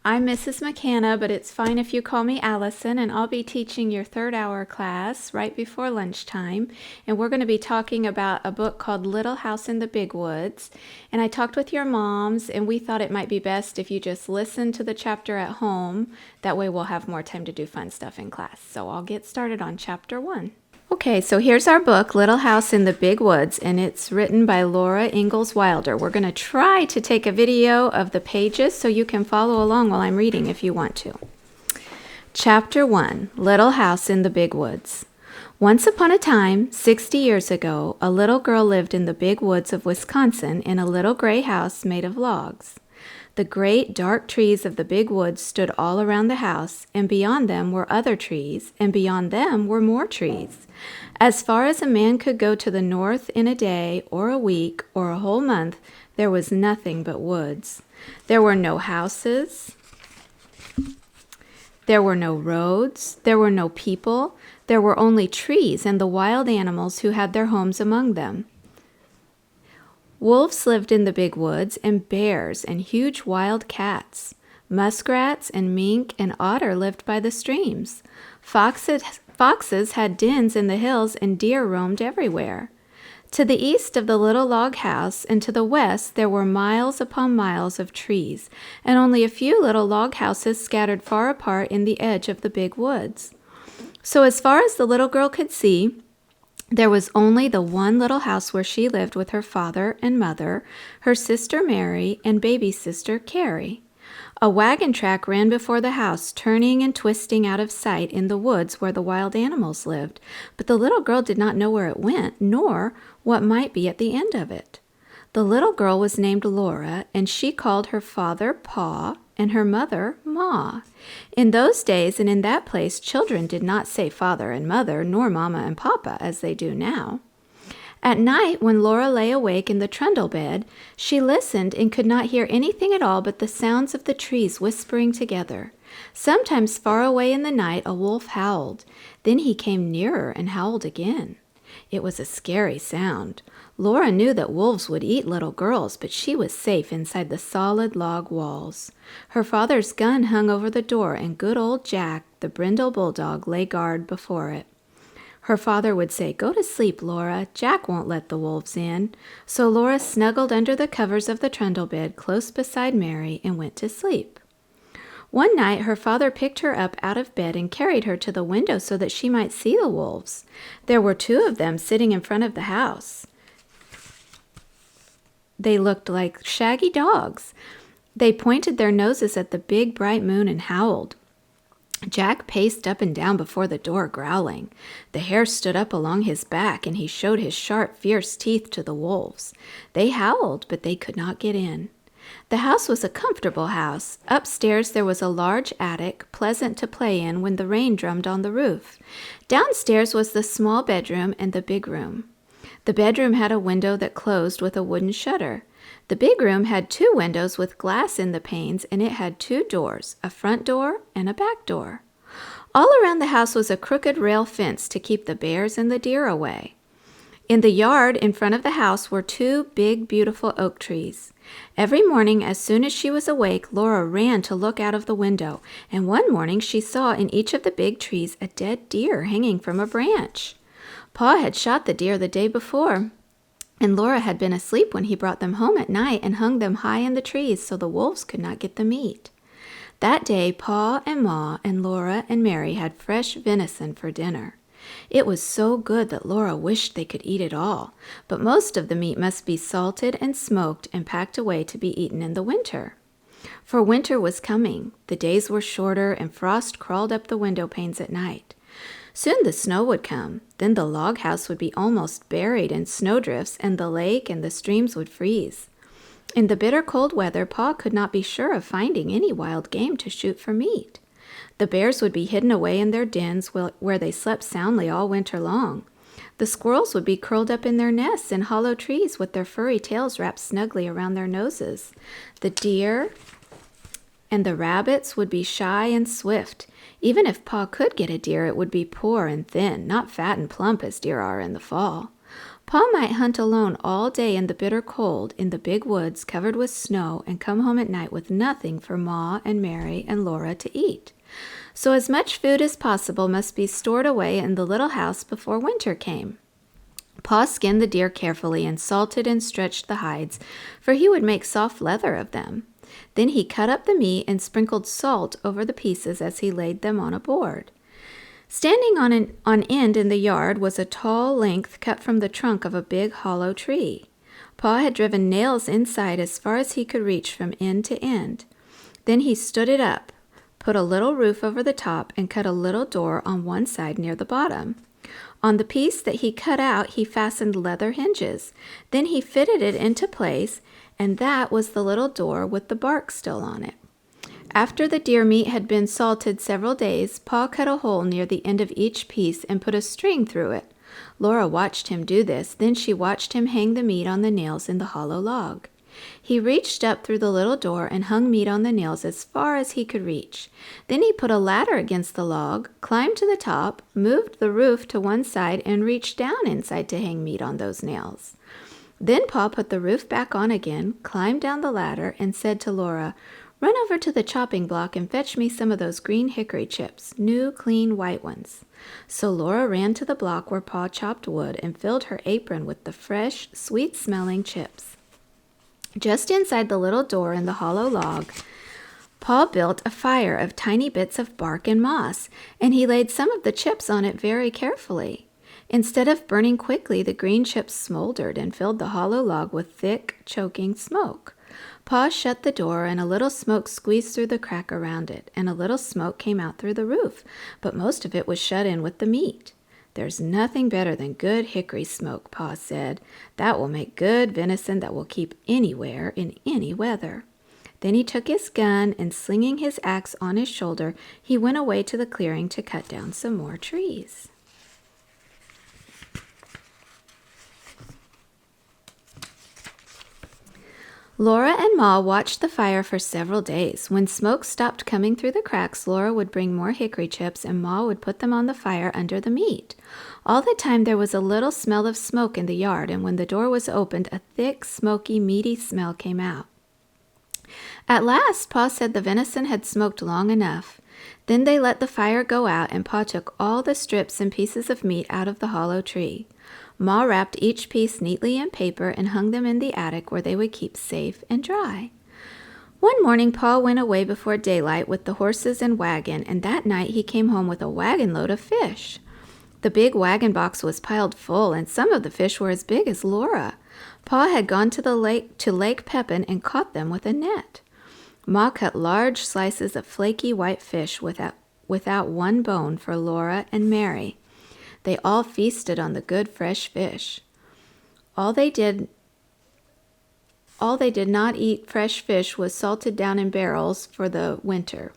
I'm Mrs. McCanna, but it's fine if you call me Allison, and I'll be teaching your third hour class right before lunchtime. And we're going to be talking about a book called Little House in the Big Woods. And I talked with your moms, and we thought it might be best if you just listen to the chapter at home. That way we'll have more time to do fun stuff in class. So I'll get started on chapter 1. Okay, so here's our book, Little House in the Big Woods, and it's written by Laura Ingalls Wilder. We're going to try to take a video of the pages so you can follow along while I'm reading if you want to. Chapter 1, Little House in the Big Woods. Once upon a time, 60 years ago, a little girl lived in the big woods of Wisconsin in a little gray house made of logs. The great, dark trees of the big woods stood all around the house, and beyond them were other trees, and beyond them were more trees. As far as a man could go to the north in a day, or a week, or a whole month, there was nothing but woods. There were no houses. There were no roads. There were no people. There were only trees and the wild animals who had their homes among them. Wolves lived in the big woods, and bears and huge wild cats. Muskrats and mink and otter lived by the streams. Foxes had dens in the hills, and deer roamed everywhere. To the east of the little log house and to the west there were miles upon miles of trees, and only a few little log houses scattered far apart in the edge of the big woods. So as far as the little girl could see, there was only the one little house where she lived with her father and mother, her sister Mary, and baby sister Carrie. A wagon track ran before the house, turning and twisting out of sight in the woods where the wild animals lived, but the little girl did not know where it went, nor what might be at the end of it. The little girl was named Laura, and she called her father Pa and her mother Ma. In those days and in that place, children did not say father and mother, nor mama and papa, as they do now. At night, when Laura lay awake in the trundle bed, she listened and could not hear anything at all but the sounds of the trees whispering together. Sometimes far away in the night a wolf howled. Then he came nearer and howled again. It was a scary sound. Laura knew that wolves would eat little girls, but she was safe inside the solid log walls. Her father's gun hung over the door, and good old Jack, the brindle bulldog, lay guard before it. Her father would say, "Go to sleep, Laura. Jack won't let the wolves in." So Laura snuggled under the covers of the trundle bed close beside Mary and went to sleep. One night her father picked her up out of bed and carried her to the window so that she might see the wolves. There were 2 of them sitting in front of the house. They looked like shaggy dogs. They pointed their noses at the big bright moon and howled. Jack paced up and down before the door, growling. The hair stood up along his back, and he showed his sharp, fierce teeth to the wolves. They howled, but they could not get in. The house was a comfortable house. Upstairs there was a large attic, pleasant to play in when the rain drummed on the roof. Downstairs was the small bedroom and the big room. The bedroom had a window that closed with a wooden shutter. The big room had 2 windows with glass in the panes, and it had 2 doors, a front door and a back door. All around the house was a crooked rail fence to keep the bears and the deer away. In the yard in front of the house were 2 big, beautiful oak trees. Every morning, as soon as she was awake, Laura ran to look out of the window, and one morning she saw in each of the big trees a dead deer hanging from a branch. Pa had shot the deer the day before, and Laura had been asleep when he brought them home at night and hung them high in the trees so the wolves could not get the meat. That day, Pa and Ma and Laura and Mary had fresh venison for dinner. It was so good that Laura wished they could eat it all, but most of the meat must be salted and smoked and packed away to be eaten in the winter. For winter was coming. The days were shorter, and frost crawled up the window panes at night. Soon the snow would come. Then the log house would be almost buried in snowdrifts, and the lake and the streams would freeze. In the bitter cold weather, Pa could not be sure of finding any wild game to shoot for meat. The bears would be hidden away in their dens where they slept soundly all winter long. The squirrels would be curled up in their nests in hollow trees with their furry tails wrapped snugly around their noses. The deer and the rabbits would be shy and swift. Even if Pa could get a deer, it would be poor and thin, not fat and plump as deer are in the fall. Pa might hunt alone all day in the bitter cold in the big woods covered with snow and come home at night with nothing for Ma and Mary and Laura to eat. So as much food as possible must be stored away in the little house before winter came. Pa skinned the deer carefully and salted and stretched the hides, for he would make soft leather of them. Then he cut up the meat and sprinkled salt over the pieces as he laid them on a board. Standing on end in the yard was a tall length cut from the trunk of a big hollow tree. Pa had driven nails inside as far as he could reach from end to end. Then he stood it up, put a little roof over the top, and cut a little door on one side near the bottom. On the piece that he cut out, he fastened leather hinges. Then he fitted it into place, and that was the little door with the bark still on it. After the deer meat had been salted several days, Pa cut a hole near the end of each piece and put a string through it. Laura watched him do this. Then she watched him hang the meat on the nails in the hollow log. He reached up through the little door and hung meat on the nails as far as he could reach. Then he put a ladder against the log, climbed to the top, moved the roof to one side, and reached down inside to hang meat on those nails. Then Pa put the roof back on again, climbed down the ladder, and said to Laura, "Run over to the chopping block and fetch me some of those green hickory chips, new, clean, white ones." So Laura ran to the block where Pa chopped wood and filled her apron with the fresh, sweet-smelling chips. Just inside the little door in the hollow log, Pa built a fire of tiny bits of bark and moss, and he laid some of the chips on it very carefully. Instead of burning quickly, the green chips smoldered and filled the hollow log with thick, choking smoke. Pa shut the door, and a little smoke squeezed through the crack around it, and a little smoke came out through the roof, but most of it was shut in with the meat. "There's nothing better than good hickory smoke," Pa said. "That will make good venison that will keep anywhere in any weather." Then he took his gun, and slinging his axe on his shoulder, he went away to the clearing to cut down some more trees. Laura and Ma watched the fire for several days. When smoke stopped coming through the cracks, Laura would bring more hickory chips, and Ma would put them on the fire under the meat. All the time there was a little smell of smoke in the yard, and when the door was opened, a thick, smoky, meaty smell came out. At last, Pa said the venison had smoked long enough. Then they let the fire go out, and Pa took all the strips and pieces of meat out of the hollow tree. Ma wrapped each piece neatly in paper and hung them in the attic where they would keep safe and dry. One morning, Pa went away before daylight with the horses and wagon, and that night he came home with a wagon load of fish. The big wagon box was piled full, and some of the fish were as big as Laura. Pa had gone to Lake Pepin and caught them with a net. Ma cut large slices of flaky white fish without one bone for Laura and Mary. They all feasted on the good fresh fish. All they did not eat fresh fish was salted down in barrels for the winter.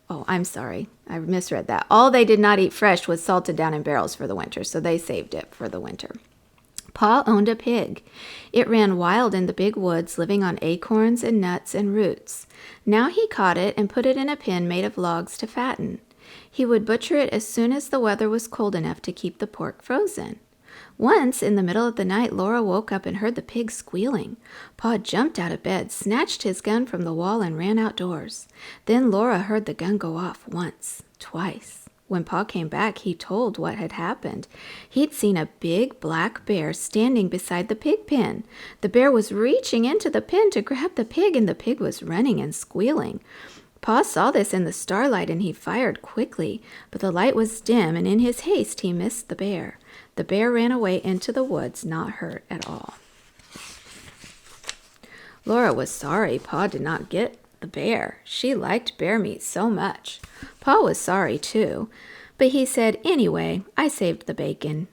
Oh, I'm sorry. I misread that. All they did not eat fresh was salted down in barrels for the winter, so they saved it for the winter. Pa owned a pig. It ran wild in the big woods, living on acorns and nuts and roots. Now he caught it and put it in a pen made of logs to fatten. He would butcher it as soon as the weather was cold enough to keep the pork frozen. Once, in the middle of the night, Laura woke up and heard the pig squealing. Pa jumped out of bed, snatched his gun from the wall, and ran outdoors. Then Laura heard the gun go off once, twice. When Pa came back, he told what had happened. He'd seen a big black bear standing beside the pig pen. The bear was reaching into the pen to grab the pig, and the pig was running and squealing. Pa saw this in the starlight, and he fired quickly, but the light was dim, and in his haste he missed the bear. The bear ran away into the woods, not hurt at all. Laura was sorry Pa did not get the bear. She liked bear meat so much. Pa was sorry too, but he said, "Anyway, I saved the bacon."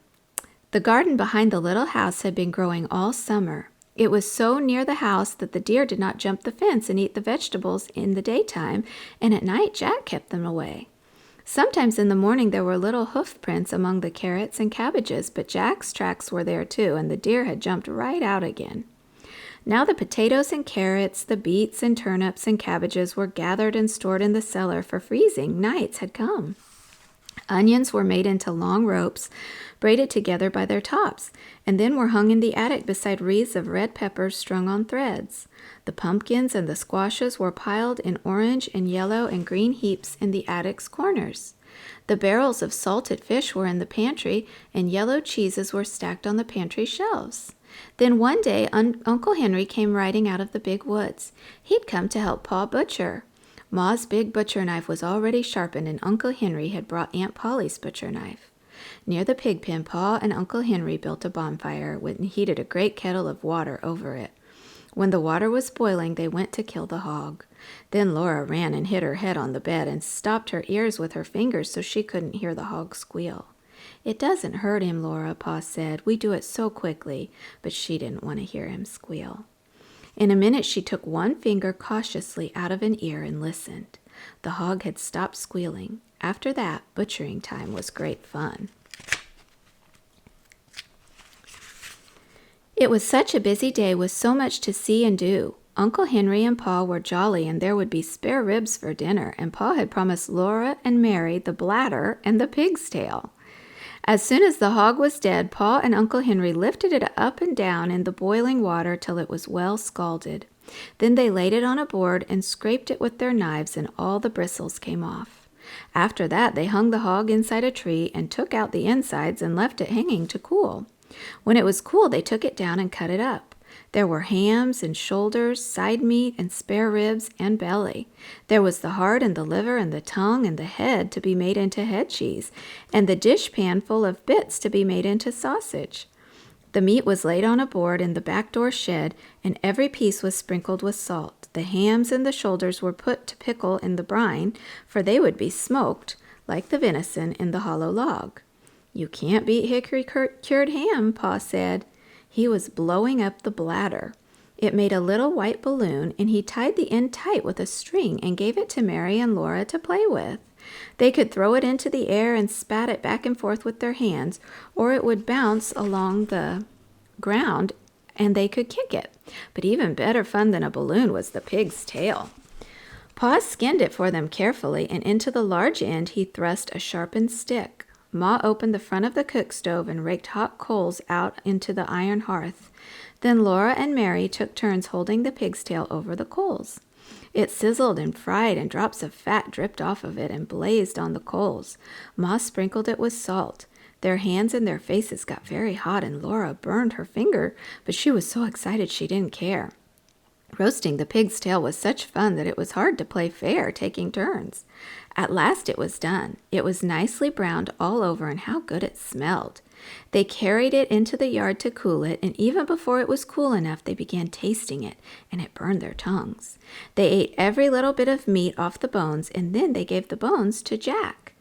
The garden behind the little house had been growing all summer. It was so near the house that the deer did not jump the fence and eat the vegetables in the daytime, and at night Jack kept them away. Sometimes in the morning there were little hoof prints among the carrots and cabbages, but Jack's tracks were there too, and the deer had jumped right out again. Now the potatoes and carrots, the beets and turnips and cabbages were gathered and stored in the cellar, for freezing nights had come. Onions were made into long ropes, braided together by their tops, and then were hung in the attic beside wreaths of red peppers strung on threads. The pumpkins and the squashes were piled in orange and yellow and green heaps in the attic's corners. The barrels of salted fish were in the pantry, and yellow cheeses were stacked on the pantry shelves. Then one day Uncle Henry came riding out of the big woods. He'd come to help Pa butcher. Ma's big butcher knife was already sharpened, and Uncle Henry had brought Aunt Polly's butcher knife. Near the pig pen, Pa and Uncle Henry built a bonfire and heated a great kettle of water over it. When the water was boiling, they went to kill the hog. Then Laura ran and hit her head on the bed and stopped her ears with her fingers so she couldn't hear the hog squeal. "It doesn't hurt him, Laura," Pa said. "We do it so quickly." But she didn't want to hear him squeal. In a minute, she took one finger cautiously out of an ear and listened. The hog had stopped squealing. After that, butchering time was great fun. It was such a busy day with so much to see and do. Uncle Henry and Pa were jolly, and there would be spare ribs for dinner, and Pa had promised Laura and Mary the bladder and the pig's tail. As soon as the hog was dead, Pa and Uncle Henry lifted it up and down in the boiling water till it was well scalded. Then they laid it on a board and scraped it with their knives, and all the bristles came off. After that, they hung the hog inside a tree and took out the insides and left it hanging to cool. When it was cool, they took it down and cut it up. There were hams and shoulders, side meat and spare ribs and belly. There was the heart and the liver and the tongue and the head to be made into head cheese, and the dishpan full of bits to be made into sausage. The meat was laid on a board in the back door shed, and every piece was sprinkled with salt. The hams and the shoulders were put to pickle in the brine, for they would be smoked, like the venison, in the hollow log. "You can't beat hickory-cured ham," Pa said. He was blowing up the bladder. It made a little white balloon, and he tied the end tight with a string and gave it to Mary and Laura to play with. They could throw it into the air and spat it back and forth with their hands, or it would bounce along the ground and they could kick it. But even better fun than a balloon was the pig's tail. Pa skinned it for them carefully, and into the large end he thrust a sharpened stick. Ma opened the front of the cook stove and raked hot coals out into the iron hearth. Then Laura and Mary took turns holding the pig's tail over the coals. It sizzled and fried, and drops of fat dripped off of it and blazed on the coals. Ma sprinkled it with salt. Their hands and their faces got very hot, and Laura burned her finger, but she was so excited she didn't care. Roasting the pig's tail was such fun that it was hard to play fair, taking turns. At last it was done. It was nicely browned all over, and how good it smelled. They carried it into the yard to cool it, and even before it was cool enough, they began tasting it, and it burned their tongues. They ate every little bit of meat off the bones, and then they gave the bones to Jack.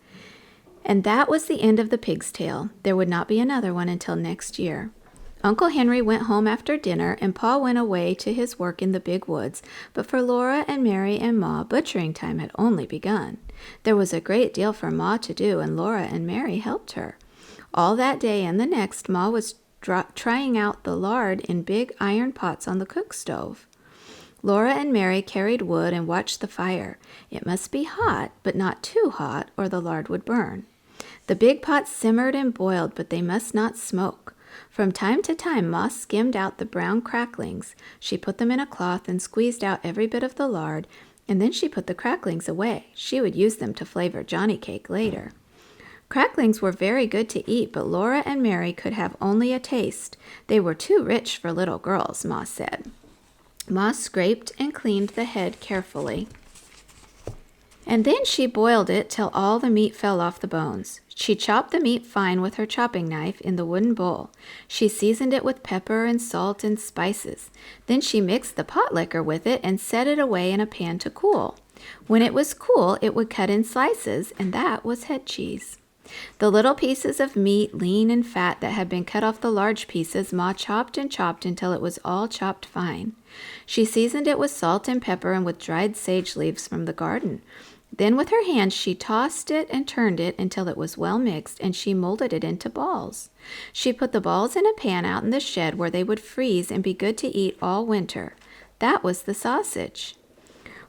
And that was the end of the pig's tail. There would not be another one until next year. Uncle Henry went home after dinner, and Pa went away to his work in the big woods, but for Laura and Mary and Ma, butchering time had only begun. There was a great deal for Ma to do, and Laura and Mary helped her. All that day and the next, Ma was trying out the lard in big iron pots on the cook stove. Laura and Mary carried wood and watched the fire. It must be hot, but not too hot, or the lard would burn. The big pots simmered and boiled, but they must not smoke. From time to time, Ma skimmed out the brown cracklings. She put them in a cloth and squeezed out every bit of the lard, and then she put the cracklings away. She would use them to flavor Johnny cake later. Cracklings were very good to eat, but Laura and Mary could have only a taste. They were too rich for little girls, Ma said. Ma scraped and cleaned the head carefully, and then she boiled it till all the meat fell off the bones. She chopped the meat fine with her chopping knife in the wooden bowl. She seasoned it with pepper and salt and spices. Then she mixed the pot liquor with it and set it away in a pan to cool. When it was cool, it would cut in slices, and that was head cheese. The little pieces of meat, lean and fat, that had been cut off the large pieces, Ma chopped and chopped until it was all chopped fine. She seasoned it with salt and pepper and with dried sage leaves from the garden. Then with her hands she tossed it and turned it until it was well mixed, and she molded it into balls. She put the balls in a pan out in the shed where they would freeze and be good to eat all winter. That was the sausage.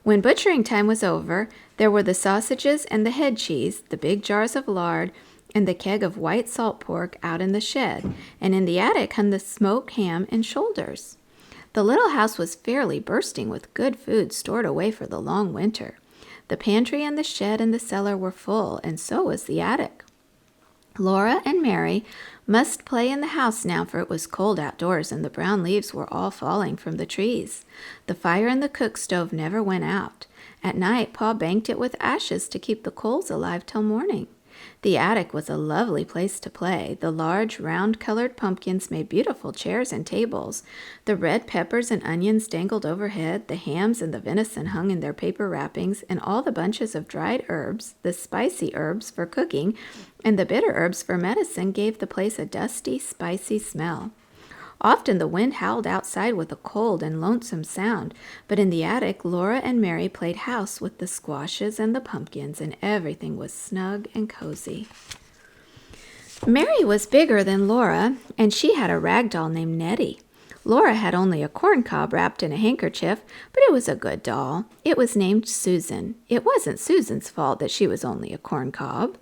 When butchering time was over, there were the sausages and the head cheese, the big jars of lard, and the keg of white salt pork out in the shed, and in the attic hung the smoked ham and shoulders. The little house was fairly bursting with good food stored away for the long winter. The pantry and the shed and the cellar were full, and so was the attic. Laura and Mary must play in the house now, for it was cold outdoors and the brown leaves were all falling from the trees. The fire in the cook stove never went out. At night, Pa banked it with ashes to keep the coals alive till morning. The attic was a lovely place to play. The large, round-colored pumpkins made beautiful chairs and tables. The red peppers and onions dangled overhead. The hams and the venison hung in their paper wrappings, and all the bunches of dried herbs, the spicy herbs for cooking, and the bitter herbs for medicine gave the place a dusty, spicy smell. Often the wind howled outside with a cold and lonesome sound, but in the attic Laura and Mary played house with the squashes and the pumpkins, and everything was snug and cozy. Mary was bigger than Laura, and she had a rag doll named Nettie. Laura had only a corn cob wrapped in a handkerchief, but it was a good doll. It was named Susan. It wasn't Susan's fault that she was only a corn cob.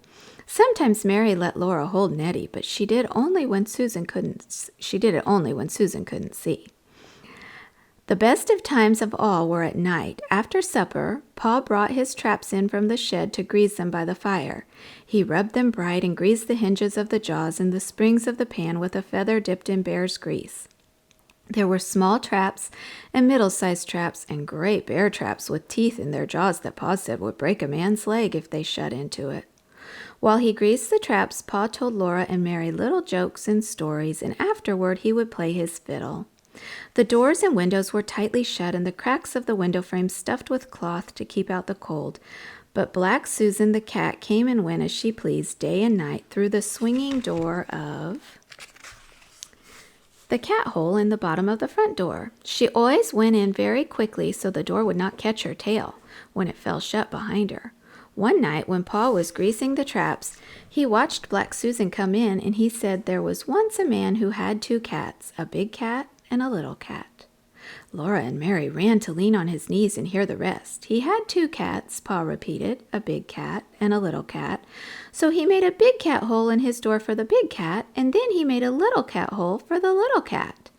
Sometimes Mary let Laura hold Nettie, but she did it only when Susan couldn't see. The best of times of all were at night. After supper, Pa brought his traps in from the shed to grease them by the fire. He rubbed them bright and greased the hinges of the jaws and the springs of the pan with a feather dipped in bear's grease. There were small traps and middle-sized traps and great bear traps with teeth in their jaws that Pa said would break a man's leg if they shut into it. While he greased the traps, Pa told Laura and Mary little jokes and stories, and afterward he would play his fiddle. The doors and windows were tightly shut and the cracks of the window frame stuffed with cloth to keep out the cold, but Black Susan the cat came and went as she pleased day and night through the swinging door of the cat hole in the bottom of the front door. She always went in very quickly so the door would not catch her tail when it fell shut behind her. One night when Pa was greasing the traps, he watched Black Susan come in, and he said there was once a man who had 2 cats, a big cat and a little cat. Laura and Mary ran to lean on his knees and hear the rest. He had 2 cats, Pa repeated, a big cat and a little cat. So he made a big cat hole in his door for the big cat, and then he made a little cat hole for the little cat.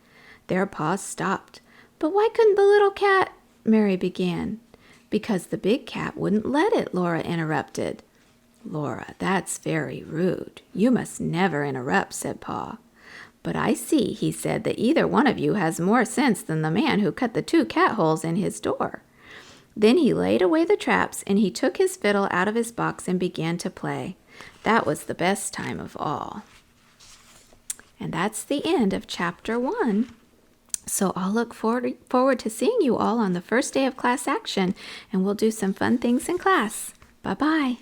There Pa stopped. But why couldn't the little cat? Mary began. Because the big cat wouldn't let it, Laura interrupted. Laura, that's very rude. You must never interrupt, said Pa. But I see, he said, that either one of you has more sense than the man who cut the 2 cat holes in his door. Then he laid away the traps, and he took his fiddle out of his box and began to play. That was the best time of all. And that's the end of chapter 1. So I'll look forward to seeing you all on the first day of class action, and we'll do some fun things in class. Bye-bye.